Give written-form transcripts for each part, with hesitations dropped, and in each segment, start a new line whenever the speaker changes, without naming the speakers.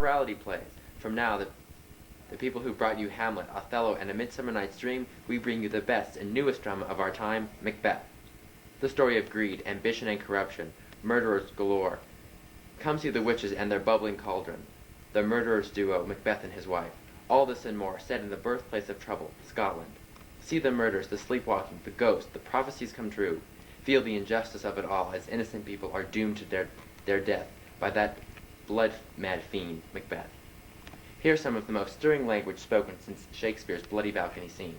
morality plays. From now, the people who brought you Hamlet, Othello, and A Midsummer Night's Dream, we bring you the best and newest drama of our time, Macbeth. The story of greed, ambition, and corruption, murderers galore. Come see the witches and their bubbling cauldron, the murderers' duo, Macbeth and his wife. All this and more, set in the birthplace of trouble, Scotland. See the murders, the sleepwalking, the ghosts, the prophecies come true. Feel the injustice of it all as innocent people are doomed to their death by that blood-mad fiend, Macbeth. Here's some of the most stirring language spoken since Shakespeare's bloody balcony scene.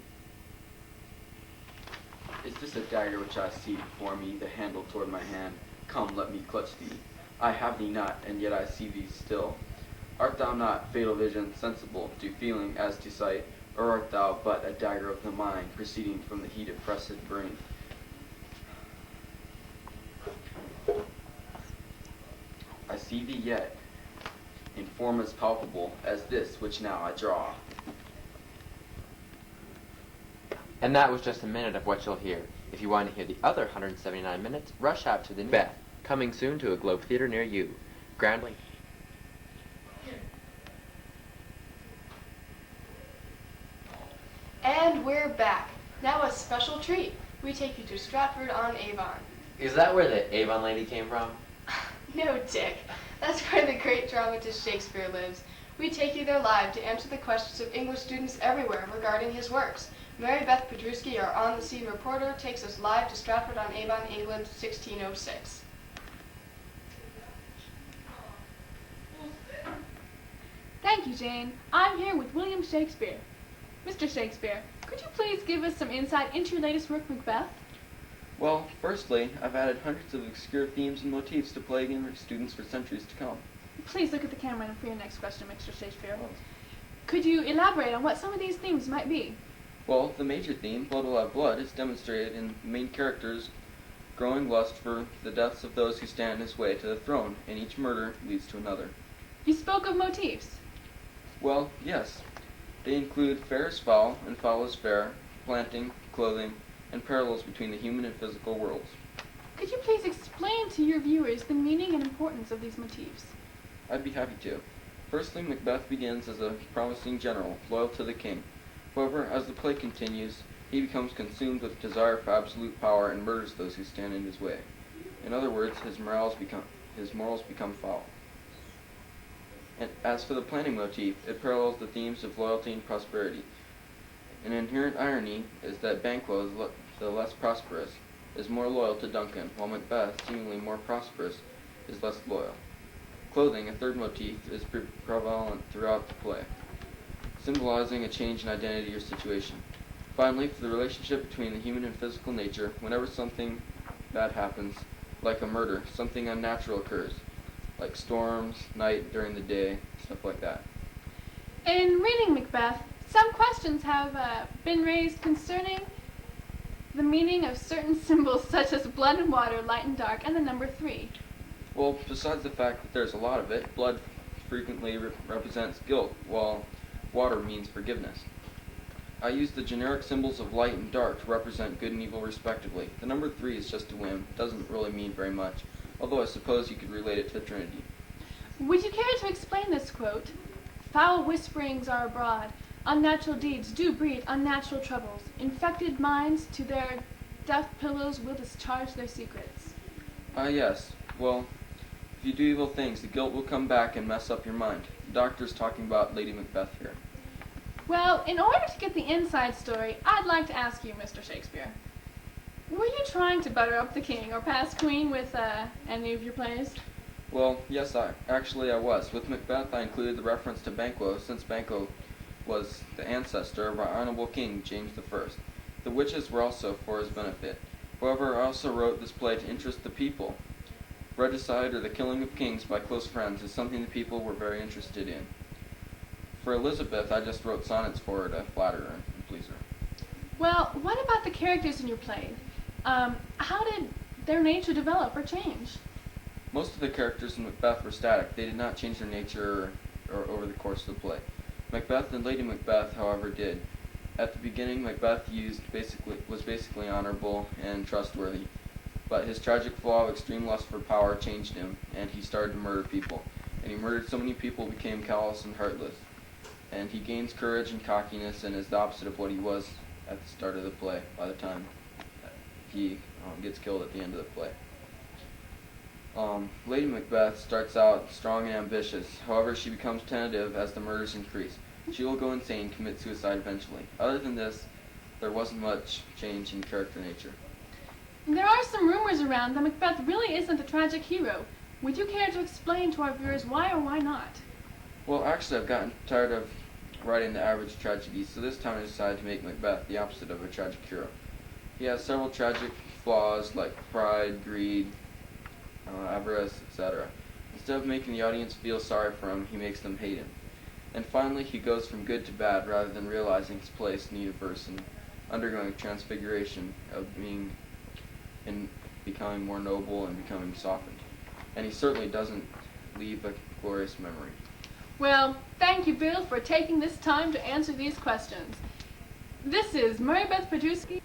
Is this a dagger which I see before me, the handle toward my hand? Come, let me clutch thee. I have thee not, and yet I see thee still. Art thou not, fatal vision, sensible to feeling as to sight, or art thou but a dagger of the mind, proceeding from the heat of pressed brain? I see thee yet, in form as palpable as this which now I draw.
And that was just a minute of what you'll hear. If you want to hear the other 179 minutes, rush out to the Macbeth, coming soon to a Globe Theater near you. Grambling.
And we're back. Now a special treat. We take you to Stratford-on-Avon.
Is that where the Avon lady came from?
No, Dick. That's where the great dramatist Shakespeare lives. We take you there live to answer the questions of English students everywhere regarding his works. Mary Beth Pedrusky, our on-the-scene reporter, takes us live to Stratford-on-Avon, England, 1606.
Thank you, Jane. I'm here with William Shakespeare. Mr. Shakespeare, could you please give us some insight into your latest work, Macbeth?
Well, firstly, I've added hundreds of obscure themes and motifs to plague English students for centuries to come.
Please look at the camera for your next question, Mr. Shakespeare. Could you elaborate on what some of these themes might be?
Well, the major theme, blood will have blood, is demonstrated in the main character's growing lust for the deaths of those who stand in his way to the throne, and each murder leads to another.
You spoke of motifs.
Well, yes. They include fair is foul and foul is fair, planting, clothing, and parallels between the human and physical worlds.
Could you please explain to your viewers the meaning and importance of these motifs?
I'd be happy to. Firstly, Macbeth begins as a promising general, loyal to the king. However, as the play continues, he becomes consumed with desire for absolute power and murders those who stand in his way. In other words, his morals become foul. And as for the planting motif, it parallels the themes of loyalty and prosperity. An inherent irony is that Banquo, the less prosperous, is more loyal to Duncan, while Macbeth, seemingly more prosperous, is less loyal. Clothing, a third motif, is prevalent throughout the play, symbolizing a change in identity or situation. Finally, for the relationship between the human and physical nature, whenever something bad happens, like a murder, something unnatural occurs, like storms, night during the day, stuff like that.
In reading Macbeth, some questions have been raised concerning the meaning of certain symbols such as blood and water, light and dark, and the number 3.
Well, besides the fact that there's a lot of it, blood frequently represents guilt, while water means forgiveness. I used the generic symbols of light and dark to represent good and evil respectively. The number 3 is just a whim, doesn't really mean very much, although I suppose you could relate it to the Trinity.
Would you care to explain this quote? Foul whisperings are abroad. Unnatural deeds do breed unnatural troubles. Infected minds to their death pillows will discharge their secrets.
Yes. Well, if you do evil things, the guilt will come back and mess up your mind. The doctor's talking about Lady Macbeth here.
Well, in order to get the inside story, I'd like to ask you, Mr. Shakespeare. Were you trying to butter up the king or pass queen with any of your plays?
Well, yes, I was. With Macbeth, I included the reference to Banquo, since Banquo was the ancestor of our honorable king, James I. The witches were also for his benefit. However, I also wrote this play to interest the people. Regicide, or the killing of kings by close friends, is something the people were very interested in. For Elizabeth, I just wrote sonnets for her to flatter her and please her.
Well, what about the characters in your play? How did their nature develop or change?
Most of the characters in Macbeth were static. They did not change their nature or over the course of the play. Macbeth and Lady Macbeth, however, did. At the beginning, Macbeth was basically honorable and trustworthy, but his tragic flaw of extreme lust for power changed him, and he started to murder people. and he murdered so many people he became callous and heartless. And he gains courage and cockiness and is the opposite of what he was at the start of the play by the time he gets killed at the end of the play. Lady Macbeth starts out strong and ambitious. However, she becomes tentative as the murders increase. She will go insane and commit suicide eventually. Other than this, there wasn't much change in character nature.
There are some rumors around that Macbeth really isn't a tragic hero. Would you care to explain to our viewers why or why not?
Well, actually, I've gotten tired of writing the average tragedy, so this time I decided to make Macbeth the opposite of a tragic hero. He has several tragic flaws like pride, greed, avarice, etc. Instead of making the audience feel sorry for him, he makes them hate him. And finally, he goes from good to bad rather than realizing his place in the universe and undergoing a transfiguration of becoming more noble and becoming softened. And he certainly doesn't leave a glorious memory.
Well, thank you, Bill, for taking this time to answer these questions. This is Mary Beth Pedrusky.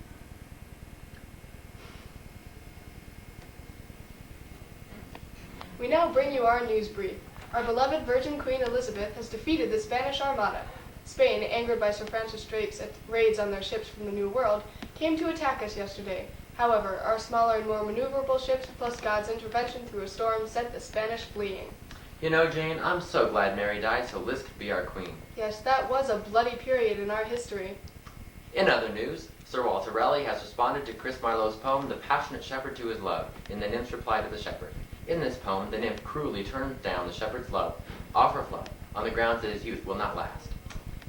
We now bring you our news brief. Our beloved Virgin Queen Elizabeth has defeated the Spanish Armada. Spain, angered by Sir Francis Drake's raids on their ships from the New World, came to attack us yesterday. However, our smaller and more maneuverable ships, plus God's intervention through a storm, sent the Spanish fleeing.
You know, Jane, I'm so glad Mary died so Liz could be our queen.
Yes, that was a bloody period in our history.
In other news, Sir Walter Raleigh has responded to Chris Marlowe's poem, The Passionate Shepherd to His Love, in the nymph's reply to the shepherd. In this poem, the nymph cruelly turns down the shepherd's love, offer of love, on the grounds that his youth will not last.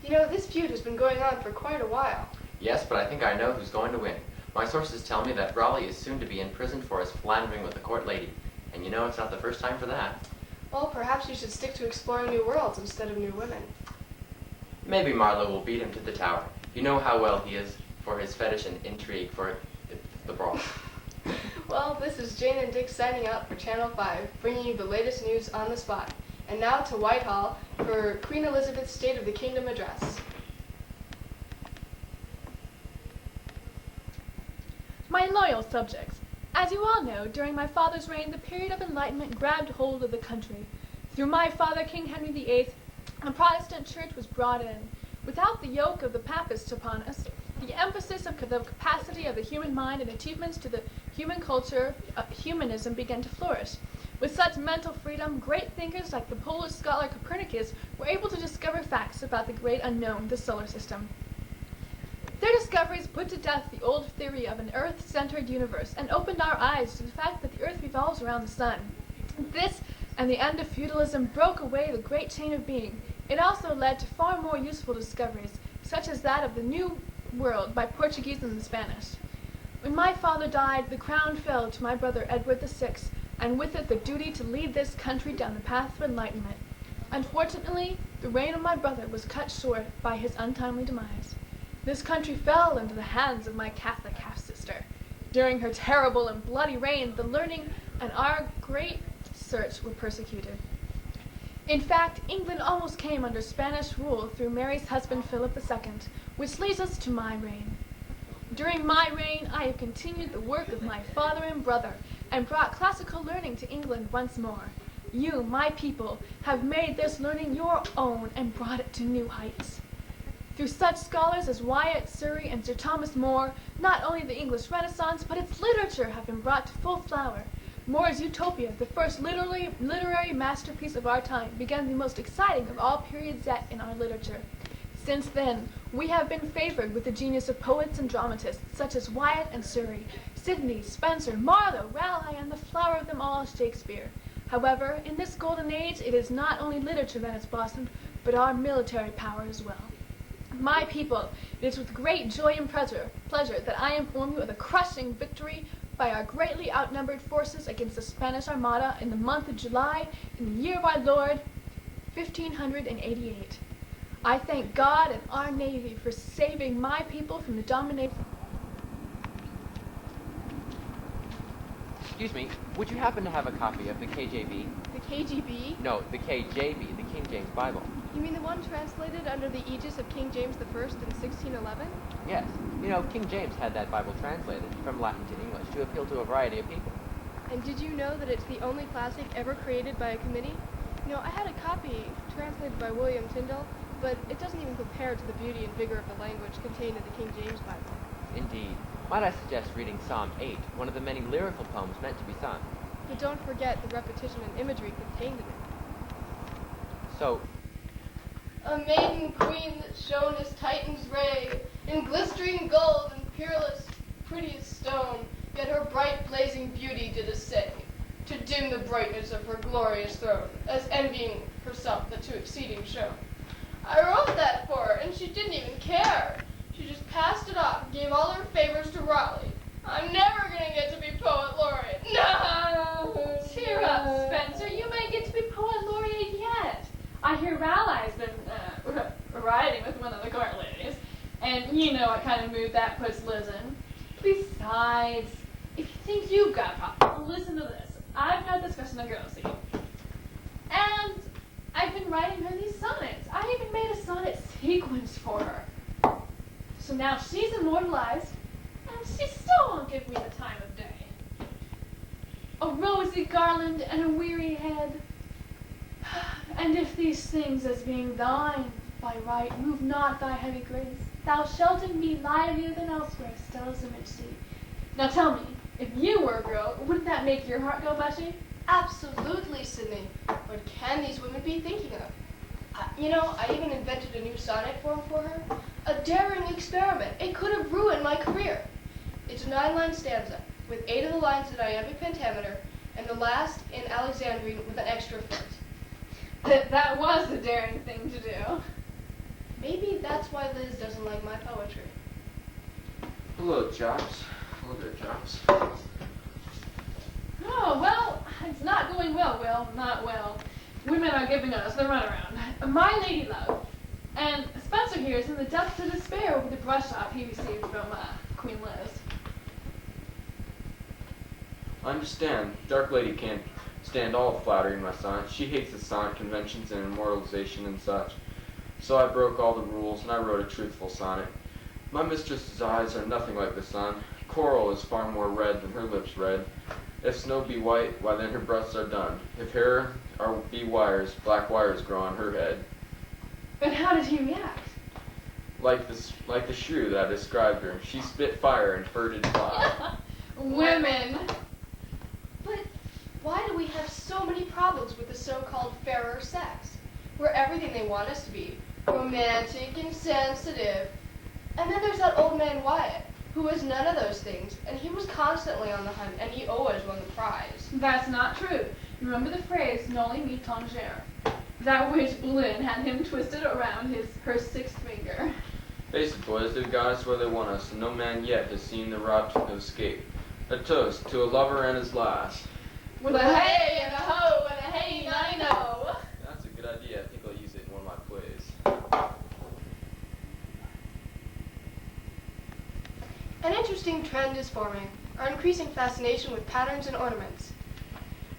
You know, this feud has been going on for quite a while.
Yes, but I think I know who's going to win. My sources tell me that Raleigh is soon to be imprisoned for his philandering with a court lady. And you know it's not the first time for that.
Well, perhaps you should stick to exploring new worlds instead of new women.
Maybe Marlowe will beat him to the tower. You know how well he is for his fetish and intrigue for the brawl.
Well, this is Jane and Dick signing out for Channel 5, bringing you the latest news on the spot. And now to Whitehall for Queen Elizabeth's State of the Kingdom address.
My loyal subjects, as you all know, during my father's reign, the period of enlightenment grabbed hold of the country. Through my father, King Henry VIII, a Protestant church was brought in. Without the yoke of the papists upon us, the emphasis of the capacity of the human mind and achievements to the human culture, humanism began to flourish. With such mental freedom, great thinkers like the Polish scholar Copernicus were able to discover facts about the great unknown, the solar system. Their discoveries put to death the old theory of an Earth-centered universe and opened our eyes to the fact that the Earth revolves around the sun. This and the end of feudalism broke away the great chain of being. It also led to far more useful discoveries, such as that of the New World by Portuguese and the Spanish. When my father died, the crown fell to my brother Edward VI, and with it the duty to lead this country down the path of enlightenment. Unfortunately, the reign of my brother was cut short by his untimely demise. This country fell into the hands of my Catholic half-sister. During her terrible and bloody reign, the learning and our great search were persecuted. In fact, England almost came under Spanish rule through Mary's husband Philip II, which leads us to my reign. During my reign, I have continued the work of my father and brother, and brought classical learning to England once more. You, my people, have made this learning your own and brought it to new heights. Through such scholars as Wyatt, Surrey, and Sir Thomas More, not only the English Renaissance, but its literature have been brought to full flower. More's Utopia, the first literary masterpiece of our time, began the most exciting of all periods yet in our literature. Since then, we have been favored with the genius of poets and dramatists, such as Wyatt and Surrey, Sidney, Spenser, Marlowe, Raleigh, and the flower of them all, Shakespeare. However, in this golden age, it is not only literature that has blossomed, but our military power as well. My people, it is with great joy and pleasure that I inform you of the crushing victory by our greatly outnumbered forces against the Spanish Armada in the month of July in the year of our Lord, 1588. I thank God and our Navy for saving my people from the domination.
Excuse me, would you happen to have a copy of the KJV?
The KGB?
No, the KJV, the King James Bible.
You mean the one translated under the aegis of King James I in 1611?
Yes. You know, King James had that Bible translated from Latin to English to appeal to a variety of people.
And did you know that it's the only classic ever created by a committee? You know, I had a copy translated by William Tyndall, but it doesn't even compare to the beauty and vigor of the language contained in the King James Bible.
Indeed. Might I suggest reading Psalm 8, one of the many lyrical poems meant to be sung?
But don't forget the repetition and imagery contained in it.
So,
A maiden queen that shone as Titan's ray, in glistering gold and peerless, prettiest stone, yet her bright blazing beauty did essay, to dim the brightness of her glorious throne, as envying herself the too exceeding shone. I wrote that for her, and she didn't even care. She just passed it off and gave all her favors to Raleigh. I'm never gonna get to be poet laureate. No!
Cheer up, Spencer. You may get to be poet laureate yet. I hear Raleigh's been riding with one of the court ladies, and you know what kind of mood that puts Liz in. Besides, if you think you've got a problem, listen to this. I've got this question a girl see, and I've been writing her these sonnets. I even made a sonnet sequence for her. So now she's immortalized, and she still won't give me the time of day. A rosy garland and a weary head. And if these things as being thine by right move not thy heavy grace, thou shalt in me livelier than elsewhere Stella's image see. Now tell me, if you were a girl, wouldn't that make your heart go bushy?
Absolutely, Sydney. What can these women be thinking of? I even invented a new sonnet form for her. A daring experiment. It could have ruined my career. It's a 9-line stanza, with 8 of the lines in iambic pentameter, and the last in Alexandrine with an extra foot.
That was a daring thing to do.
Maybe that's why Liz doesn't like my poetry.
Hello, Chops. Hello there, Chops.
Oh, well, it's not going well, Will. Not well. Women are giving us the runaround. My lady love. And Spencer here is in the depths of despair over the brush off he received from Queen Liz.
I understand. Dark Lady can't stand all flattery in my sonnet. She hates the sonnet conventions and immortalization and such. So I broke all the rules and I wrote a truthful sonnet. My mistress's eyes are nothing like the sun. Coral is far more red than her lips red. If snow be white, why then her breasts are dun. If hair be wires, black wires grow on her head.
And how did he react?
Like the shrew that I described her. She spit fire and furted fire.
Women!
But why do we have so many problems with the so-called fairer sex? We're everything they want us to be. Romantic and sensitive. And then there's that old man Wyatt, who was none of those things, and he was constantly on the hunt, and he always won the prize.
That's not true. Remember the phrase, noli me tangere. That witch Lynn had him twisted around her 6th finger.
Face it, boys, they've got us where they want us, and no man yet has seen the route to escape. A toast to a lover and his lass.
With a hey and a ho and a hey, I know.
That's a good idea. I think I'll use it in one of my plays.
An interesting trend is forming, our increasing fascination with patterns and ornaments.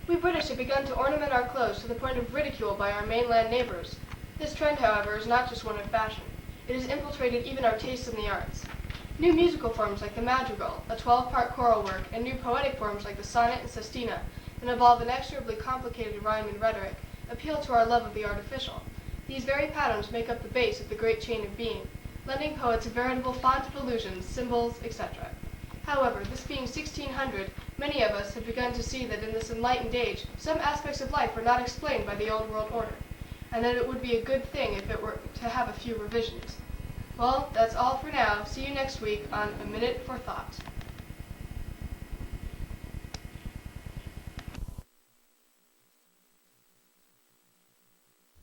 We British have begun to ornament our clothes to the point of ridicule by our mainland neighbors. This trend, however, is not just one of fashion. It has infiltrated even our tastes in the arts. New musical forms like the madrigal, a 12-part choral work, and new poetic forms like the sonnet and sestina, that involve inexorably complicated rhyme and rhetoric, appeal to our love of the artificial. These very patterns make up the base of the great chain of being, lending poets a veritable font of illusions, symbols, etc. However, this being 1600, many of us have begun to see that in this enlightened age, some aspects of life are not explained by the old world order, and that it would be a good thing if it were to have a few revisions. Well, that's all for now. See you next week on A Minute for Thought.